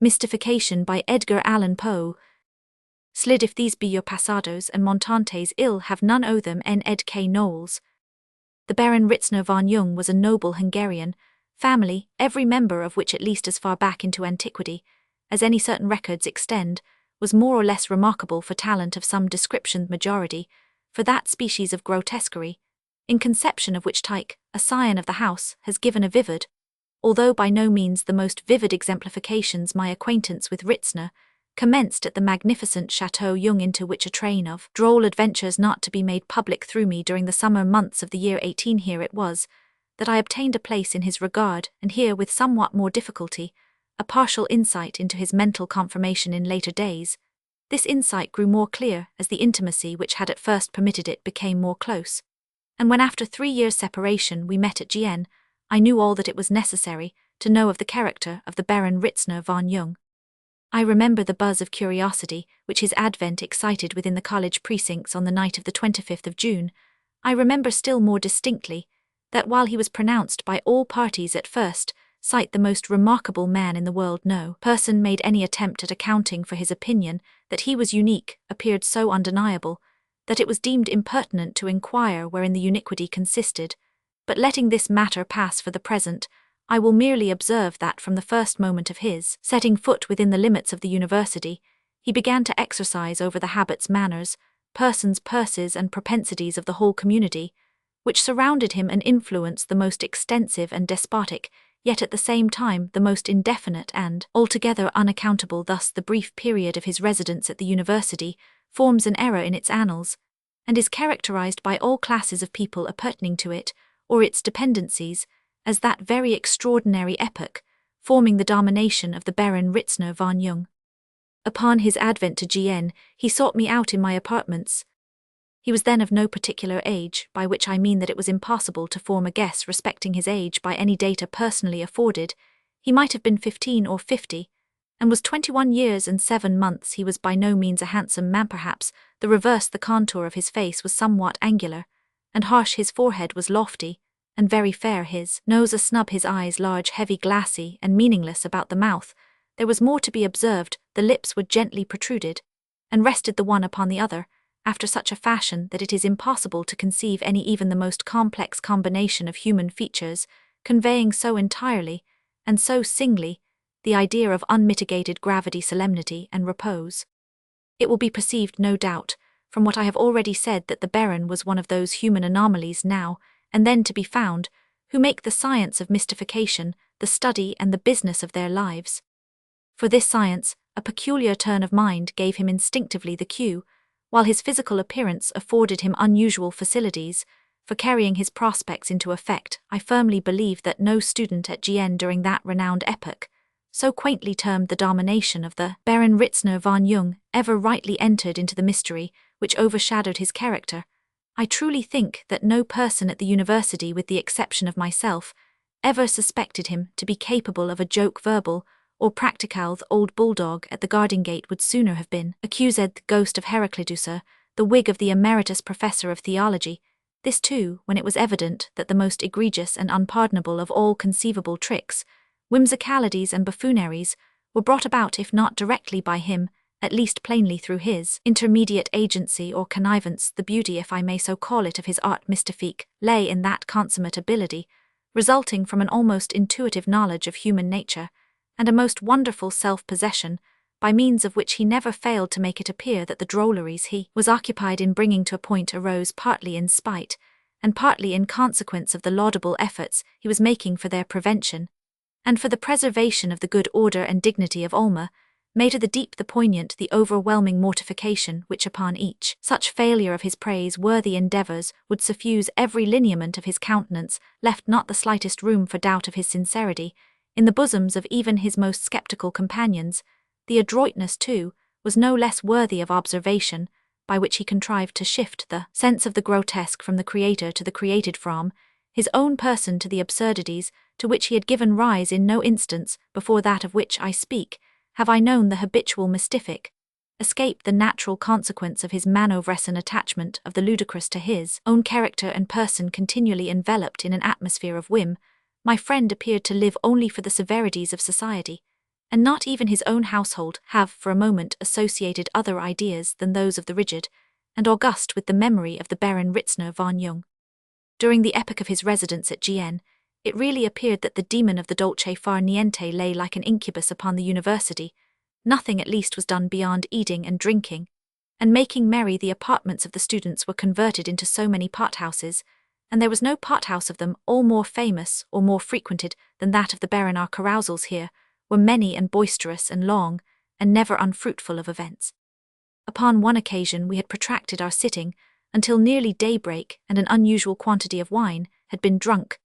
Mystification by Edgar Allan Poe. Slid if these be your passados and montantes ill have none o' them en Ed K. Knowles. The Baron Ritzner von Jung was a noble Hungarian family, every member of which at least as far back into antiquity as any certain records extend, was more or less remarkable for talent of some description, majority for that species of grotesquerie, in conception of which Tyke, a scion of the house, has given a vivid, although by no means the most vivid exemplifications. My acquaintance with Ritzner commenced at the magnificent Chateau Jung, into which a train of droll adventures not to be made public threw me during the summer months of the year 18. Here it was that I obtained a place in his regard, and here, with somewhat more difficulty, a partial insight into his mental conformation in later days. This insight grew more clear as the intimacy which had at first permitted it became more close, and when after 3 years' separation we met at Gien, I knew all that it was necessary to know of the character of the Baron Ritzner von Jung. I remember the buzz of curiosity which his advent excited within the college precincts on the night of the 25th of June. I remember still more distinctly that while he was pronounced by all parties at first sight the most remarkable man in the world, no person made any attempt at accounting for his opinion that he was unique appeared so undeniable that it was deemed impertinent to inquire wherein the uniquity consisted. But letting this matter pass for the present, I will merely observe that from the first moment of his setting foot within the limits of the university, he began to exercise over the habits, manners, persons, purses, and propensities of the whole community, which surrounded him and influenced the most extensive and despotic, yet at the same time the most indefinite and altogether unaccountable. Thus the brief period of his residence at the university forms an era in its annals, and is characterized by all classes of people appertaining to it, or its dependencies, as that very extraordinary epoch, forming the domination of the Baron Ritzner von Jung. Upon his advent to Gien, he sought me out in my apartments. He was then of no particular age, by which I mean that it was impossible to form a guess respecting his age by any data personally afforded. He might have been 15 or 50, and was 21 years and 7 months. He was by no means a handsome man, perhaps the reverse. The contour of his face was somewhat angular, and harsh. His forehead was lofty and very fair, his nose a snub, his eyes large, heavy, glassy, and meaningless about the mouth. There was more to be observed. The lips were gently protruded, and rested the one upon the other, after such a fashion that it is impossible to conceive any, even the most complex combination of human features, conveying so entirely, and so singly, the idea of unmitigated gravity, solemnity, and repose. It will be perceived, no doubt, from what I have already said, that the Baron was one of those human anomalies now and then to be found, who make the science of mystification the study and the business of their lives. For this science, a peculiar turn of mind gave him instinctively the cue, while his physical appearance afforded him unusual facilities for carrying his prospects into effect. I firmly believe that no student at Gien during that renowned epoch, so quaintly termed the domination of the Baron Ritzner von Jung, ever rightly entered into the mystery which overshadowed his character. I truly think that no person at the university, with the exception of myself, ever suspected him to be capable of a joke verbal or practical. The old bulldog at the garden gate would sooner have been accused the ghost of Heraclidusa, the wig of the emeritus professor of theology. This too, when it was evident that the most egregious and unpardonable of all conceivable tricks, whimsicalities, and buffooneries were brought about, if not directly by him, at least plainly through his intermediate agency or connivance. The beauty, if I may so call it, of his art mystique lay in that consummate ability, resulting from an almost intuitive knowledge of human nature, and a most wonderful self-possession, by means of which he never failed to make it appear that the drolleries he was occupied in bringing to a point arose partly in spite, and partly in consequence of the laudable efforts he was making for their prevention, and for the preservation of the good order and dignity of Ulma, made of the deep, the poignant, the overwhelming mortification which upon each such failure of his praiseworthy endeavours would suffuse every lineament of his countenance, left not the slightest room for doubt of his sincerity in the bosoms of even his most sceptical companions. The adroitness, too, was no less worthy of observation, by which he contrived to shift the sense of the grotesque from the creator to the created, from his own person to the absurdities to which he had given rise. In no instance before that of which I speak have I known the habitual mystific escape the natural consequence of his manoeuvres and attachment of the ludicrous to his own character and person. Continually enveloped in an atmosphere of whim, my friend appeared to live only for the severities of society, and not even his own household have for a moment associated other ideas than those of the rigid and august with the memory of the Baron Ritzner von Jung. During the epoch of his residence at Gien, it really appeared that the demon of the dolce far niente lay like an incubus upon the university. Nothing at least was done beyond eating and drinking, and making merry. The apartments of the students were converted into so many pothouses, and there was no pothouse of them all more famous or more frequented than that of the Baron. Our carousals here were many and boisterous and long, and never unfruitful of events. Upon one occasion we had protracted our sitting until nearly daybreak, and an unusual quantity of wine had been drunk.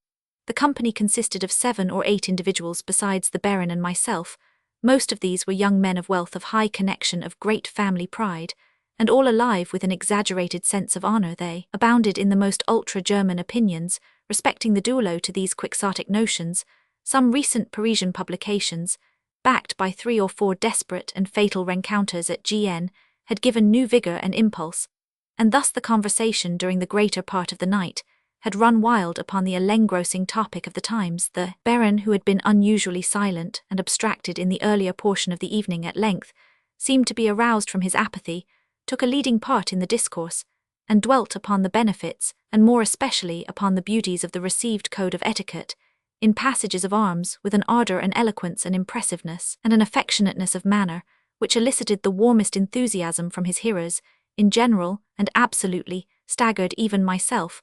The company consisted of 7 or 8 individuals besides the Baron and myself. Most of these were young men of wealth, of high connection, of great family pride, and all alive with an exaggerated sense of honor. They abounded in the most ultra-German opinions respecting the duello. To these quixotic notions, some recent Parisian publications, backed by 3 or 4 desperate and fatal rencounters at Gien, had given new vigor and impulse, and thus the conversation during the greater part of the night had run wild upon the all-engrossing topic of the times. The Baron, who had been unusually silent and abstracted in the earlier portion of the evening, at length seemed to be aroused from his apathy, took a leading part in the discourse, and dwelt upon the benefits, and more especially upon the beauties of the received code of etiquette, in passages of arms, with an ardor and eloquence and impressiveness and an affectionateness of manner, which elicited the warmest enthusiasm from his hearers. In general, and absolutely, staggered even myself,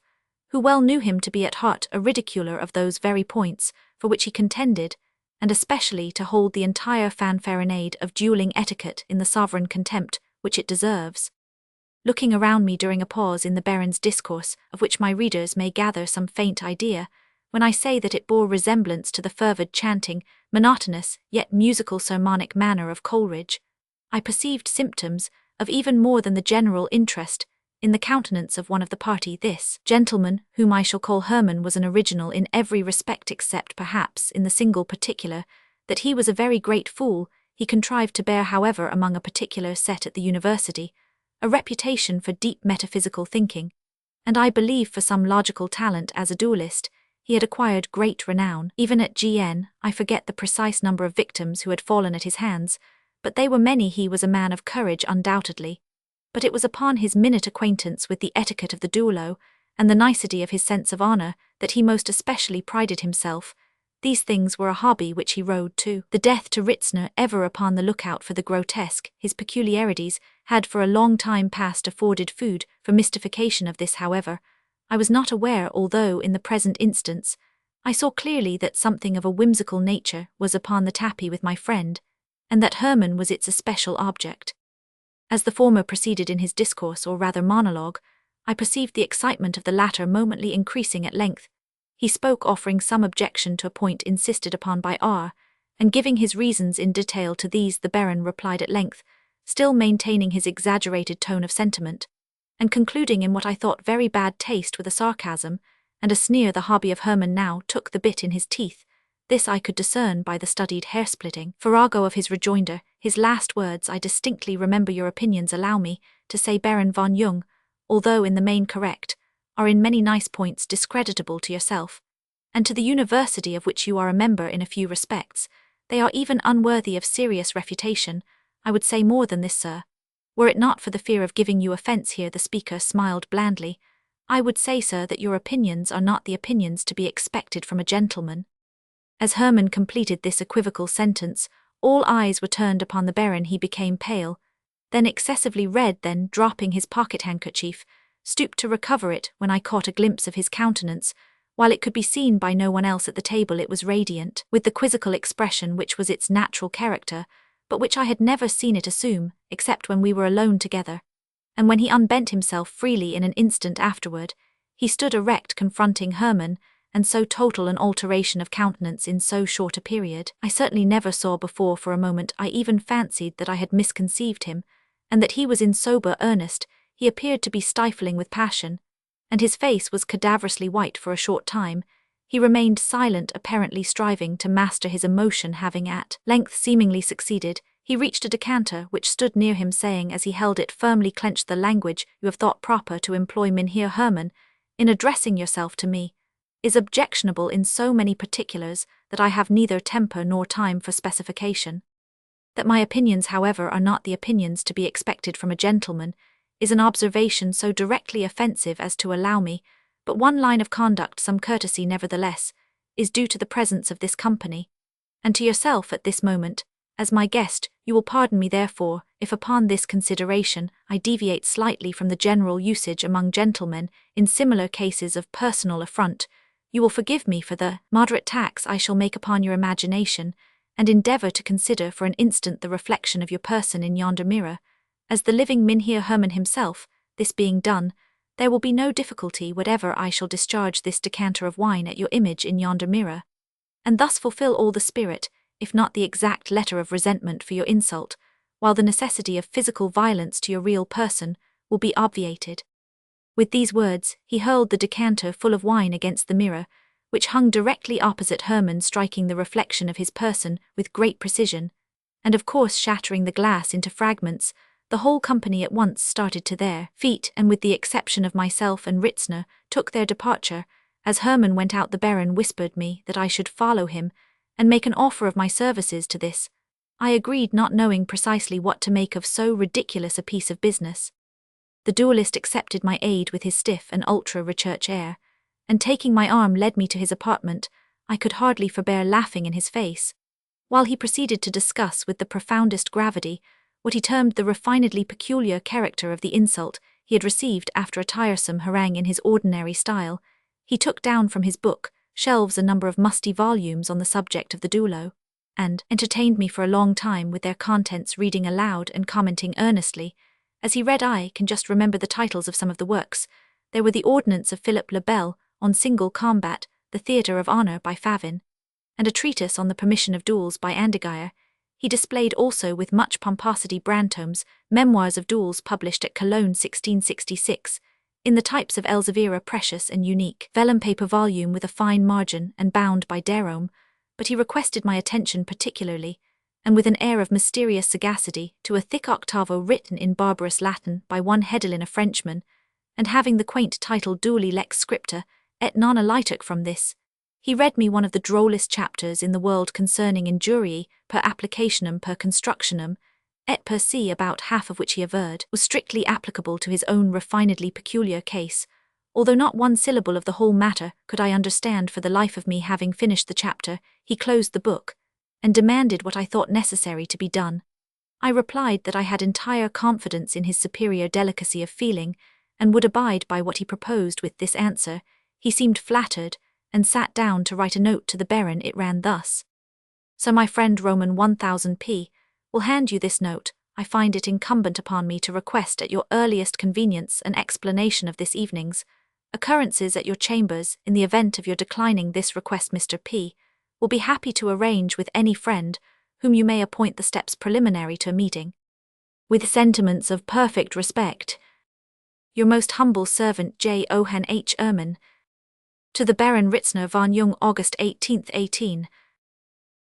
who well knew him to be at heart a ridiculer of those very points for which he contended, and especially to hold the entire fanfaronade of duelling etiquette in the sovereign contempt which it deserves. Looking around me during a pause in the Baron's discourse, of which my readers may gather some faint idea, when I say that it bore resemblance to the fervid chanting, monotonous, yet musical sermonic manner of Coleridge, I perceived symptoms of even more than the general interest in the countenance of one of the party. This gentleman, whom I shall call Hermann, was an original in every respect except perhaps in the single particular that he was a very great fool. He contrived to bear, however, among a particular set at the university, a reputation for deep metaphysical thinking, and I believe for some logical talent as a duelist. He had acquired great renown. Even at Gien, I forget the precise number of victims who had fallen at his hands, but they were many. He was a man of courage undoubtedly, but it was upon his minute acquaintance with the etiquette of the duello, and the nicety of his sense of honor, that he most especially prided himself. These things were a hobby which he rode to the death. To Ritzner, ever upon the lookout for the grotesque, his peculiarities had for a long time past afforded food for mystification. Of this, however, I was not aware, although in the present instance I saw clearly that something of a whimsical nature was upon the tapis with my friend, and that Hermann was its especial object. As the former proceeded in his discourse, or rather monologue, I perceived the excitement of the latter momently increasing. At length he spoke, offering some objection to a point insisted upon by R, and giving his reasons in detail. To these the Baron replied at length, still maintaining his exaggerated tone of sentiment, and concluding in what I thought very bad taste with a sarcasm and a sneer. The hobby of Hermann now took the bit in his teeth. This I could discern by the studied hair-splitting farrago of his rejoinder. His last words I distinctly remember. Your opinions, allow me to say, Baron von Jung, although in the main correct, are in many nice points discreditable to yourself, and to the university of which you are a member. In a few respects, they are even unworthy of serious refutation. I would say more than this, sir. Were it not for the fear of giving you offense, here the speaker smiled blandly, I would say, sir, that your opinions are not the opinions to be expected from a gentleman. As Hermann completed this equivocal sentence, all eyes were turned upon the Baron. He became pale, then excessively red, then, dropping his pocket-handkerchief, stooped to recover it. When I caught a glimpse of his countenance, while it could be seen by no one else at the table, it was radiant with the quizzical expression which was its natural character, but which I had never seen it assume, except when we were alone together. And when he unbent himself freely in an instant afterward, he stood erect confronting Hermann, and so total an alteration of countenance in so short a period I certainly never saw before. For a moment I even fancied that I had misconceived him, and that he was in sober earnest. He appeared to be stifling with passion, and his face was cadaverously white. For a short time he remained silent, apparently striving to master his emotion. Having at length seemingly succeeded, he reached a decanter which stood near him, saying as he held it firmly clenched, the language you have thought proper to employ, Mynheer Hermann, in addressing yourself to me, is objectionable in so many particulars that I have neither temper nor time for specification. That my opinions, however, are not the opinions to be expected from a gentleman, is an observation so directly offensive as to allow me, but one line of conduct some courtesy nevertheless, is due to the presence of this company, and to yourself at this moment. As my guest, you will pardon me therefore, if upon this consideration I deviate slightly from the general usage among gentlemen in similar cases of personal affront. You will forgive me for the moderate tax I shall make upon your imagination, and endeavour to consider for an instant the reflection of your person in yonder mirror. As the living Mynheer Herman himself, this being done, there will be no difficulty whatever I shall discharge this decanter of wine at your image in yonder mirror, and thus fulfil all the spirit, if not the exact letter of resentment for your insult, while the necessity of physical violence to your real person will be obviated. With these words, he hurled the decanter full of wine against the mirror, which hung directly opposite Herman, striking the reflection of his person with great precision, and of course shattering the glass into fragments. The whole company at once started to their feet, and with the exception of myself and Ritzner, took their departure. As Herman went out, the Baron whispered me that I should follow him, and make an offer of my services to this. I agreed, not knowing precisely what to make of so ridiculous a piece of business. The duellist accepted my aid with his stiff and ultra-recherche air, and taking my arm led me to his apartment. I could hardly forbear laughing in his face, while he proceeded to discuss with the profoundest gravity what he termed the refinedly peculiar character of the insult he had received. After a tiresome harangue in his ordinary style, he took down from his book shelves a number of musty volumes on the subject of the duello, and entertained me for a long time with their contents, reading aloud and commenting earnestly. As he read, I can just remember the titles of some of the works. There were the Ordinance of Philip le Bel on single combat, the Theatre of Honour by Favin, and a treatise on the permission of duels by Andegeyer. He displayed also with much pomposity Brantôme's Memoirs of Duels, published at Cologne 1666, in the types of Elzevira, precious and unique vellum paper volume with a fine margin and bound by Derome, but he requested my attention particularly, and with an air of mysterious sagacity, to a thick octavo written in barbarous Latin by one Hedelin, a Frenchman, and having the quaint title Duelli lex scripta, et non alitic. From this, he read me one of the drollest chapters in the world concerning injurii per applicationem per constructionem, et per se, about half of which he averred was strictly applicable to his own refinedly peculiar case, although not one syllable of the whole matter could I understand for the life of me. Having finished the chapter, he closed the book, and demanded what I thought necessary to be done. I replied that I had entire confidence in his superior delicacy of feeling, and would abide by what he proposed. With this answer, he seemed flattered, and sat down to write a note to the Baron. It ran thus: "So my friend Roman 1000p will hand you this note. I find it incumbent upon me to request at your earliest convenience an explanation of this evening's occurrences at your chambers. In the event of your declining this request, Mr. P will be happy to arrange with any friend whom you may appoint the steps preliminary to a meeting. With sentiments of perfect respect, your most humble servant, J. Johann H. Erman." To the Baron Ritzner von Jung, August 18, 18.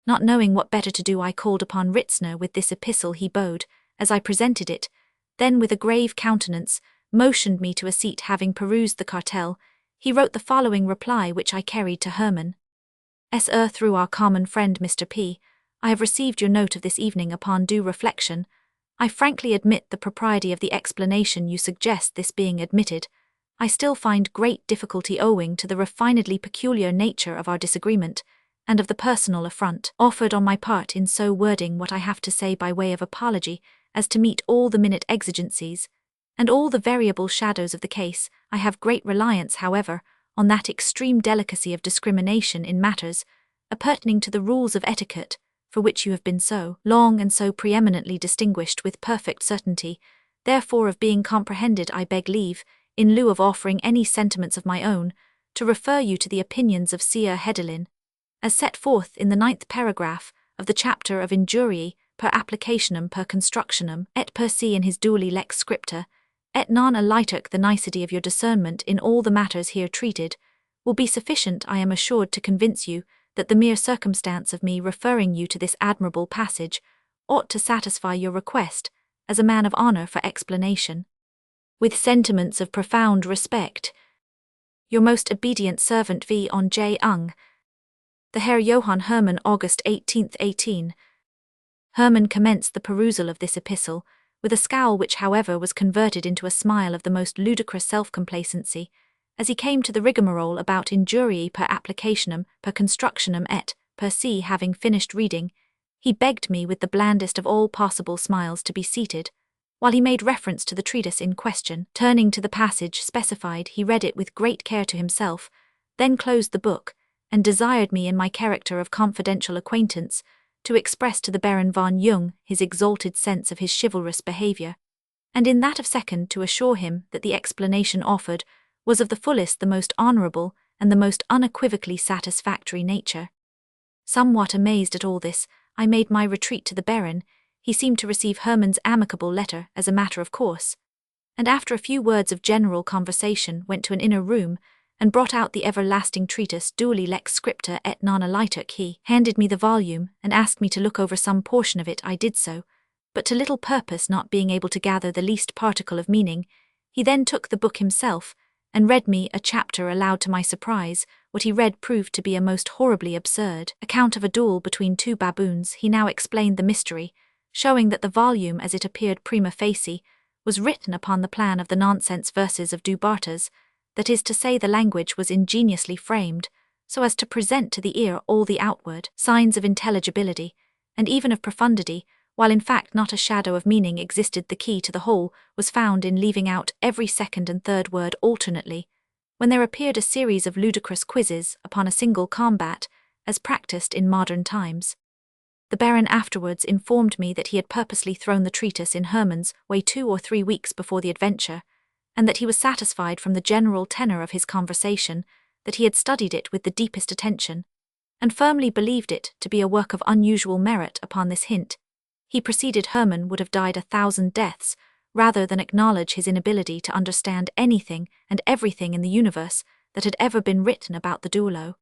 Not knowing what better to do, I called upon Ritzner with this epistle. He bowed, as I presented it, then with a grave countenance, motioned me to a seat. Having perused the cartel, he wrote the following reply, which I carried to Herman. Through our common friend Mr. P, I have received your note of this evening. Upon due reflection, I frankly admit the propriety of the explanation you suggest. This being admitted, I still find great difficulty owing to the refinedly peculiar nature of our disagreement, and of the personal affront offered on my part in so wording what I have to say by way of apology, as to meet all the minute exigencies, and all the variable shadows of the case. I have great reliance, however, on that extreme delicacy of discrimination in matters appertaining to the rules of etiquette, for which you have been so long and so preeminently distinguished. With perfect certainty, therefore, of being comprehended, I beg leave, in lieu of offering any sentiments of my own, to refer you to the opinions of Seer Hedelin, as set forth in the 9th paragraph of the chapter of injurii per applicationem per constructionem et per se in his Duelli lex scripta, et non alitic. The nicety of your discernment in all the matters here treated will be sufficient, I am assured, to convince you that the mere circumstance of me referring you to this admirable passage ought to satisfy your request, as a man of honour, for explanation. With sentiments of profound respect, your most obedient servant V. on J. Ung. The Herr Johann Hermann, August 18, 18. Hermann commenced the perusal of this epistle, with a scowl which, however, was converted into a smile of the most ludicrous self-complacency, as he came to the rigmarole about injuriae per applicationem, per constructionem et per se. Having finished reading, he begged me with the blandest of all possible smiles to be seated, while he made reference to the treatise in question. Turning to the passage specified, he read it with great care to himself, then closed the book, and desired me in my character of confidential acquaintance to express to the Baron von Jung his exalted sense of his chivalrous behaviour, and in that of second to assure him that the explanation offered was of the fullest, the most honourable, and the most unequivocally satisfactory nature. Somewhat amazed at all this, I made my retreat to the Baron. He seemed to receive Hermann's amicable letter as a matter of course, and after a few words of general conversation went to an inner room, and brought out the everlasting treatise Duali lex scripta et non aliter. He handed me the volume, and asked me to look over some portion of it. I did so, but to little purpose, not being able to gather the least particle of meaning. He then took the book himself, and read me a chapter aloud. To my surprise, what he read proved to be a most horribly absurd account of a duel between two baboons. He now explained the mystery, showing that the volume, as it appeared prima facie, was written upon the plan of the nonsense verses of Du Bartas, that is to say, the language was ingeniously framed, so as to present to the ear all the outward signs of intelligibility, and even of profundity, while in fact not a shadow of meaning existed. The key to the whole was found in leaving out every second and third word alternately, when there appeared a series of ludicrous quizzes upon a single combat, as practised in modern times. The Baron afterwards informed me that he had purposely thrown the treatise in Hermann's way 2 or 3 weeks before the adventure, and that he was satisfied from the general tenor of his conversation that he had studied it with the deepest attention, and firmly believed it to be a work of unusual merit. Upon this hint, he proceeded Hermann would have died 1,000 deaths rather than acknowledge his inability to understand anything and everything in the universe that had ever been written about the duello.